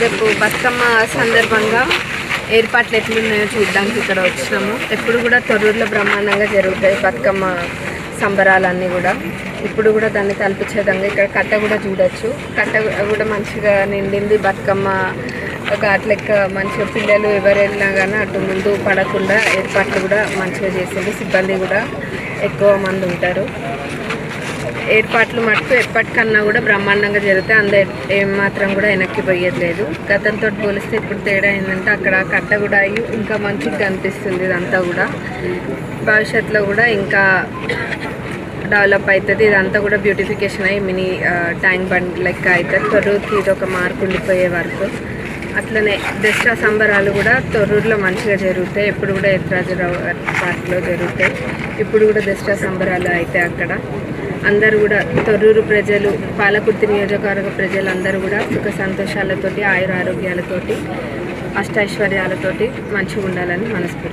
రేపు బతుకమ్మ సందర్భంగా ఏర్పాట్లు ఎట్లున్నాయో చూడడానికి ఇక్కడ వచ్చినాము. ఎప్పుడు కూడా తొర్రూరులో బ్రహ్మాండంగా జరుగుతాయి బతుకమ్మ సంబరాలన్నీ కూడా. ఇప్పుడు కూడా దాన్ని తలపించే విధంగా ఇక్కడ కట్ట కూడా చూడొచ్చు. కట్ట కూడా మంచిగా నిండింది. బతుకమ్మ ఘాట్ లెక్క మంచిగా పిల్లలు ఎవరు వెళ్ళినా కానీ అటు ముందు పడకుండా ఏర్పాట్లు కూడా మంచిగా చేసింది. సిబ్బంది కూడా ఎక్కువ మంది ఉంటారు. ఏర్పాట్లు మటుకు ఎప్పటికన్నా కూడా బ్రహ్మాండంగా జరుగుతాయి. ఏమాత్రం కూడా వెనక్కి పోయేది. గతంతో పోలిస్తే ఇప్పుడు తేడా ఏంటంటే అక్కడ కట్ట కూడా అయ్యి ఇంకా మంచిగా కనిపిస్తుంది. ఇదంతా కూడా భవిష్యత్తులో కూడా ఇంకా డెవలప్ అవుతుంది. ఇదంతా కూడా బ్యూటిఫికేషన్ అయ్యి మినీ ట్యాంక్ బండ్ లెక్క అవుతుంది. తొర్రూరుకి ఇది ఒక మార్కు ఉండిపోయే వరకు. అట్లనే దసరా సంబరాలు కూడా తొర్రూరులో మంచిగా జరుగుతాయి. ఎప్పుడు కూడా ఎత్రాజరావు పార్క్లో జరుగుతాయి. ఇప్పుడు కూడా దసరా సంబరాలు అయితే అక్కడ అందరూ కూడా తొర్రూరు ప్రజలు, పాలకుర్తి నియోజకవర్గ ప్రజలందరూ కూడా సుఖ సంతోషాలతోటి, ఆయుర ఆరోగ్యాలతోటి, అష్టైశ్వర్యాలతోటి మంచిగా ఉండాలని మనస్ఫూర్తి.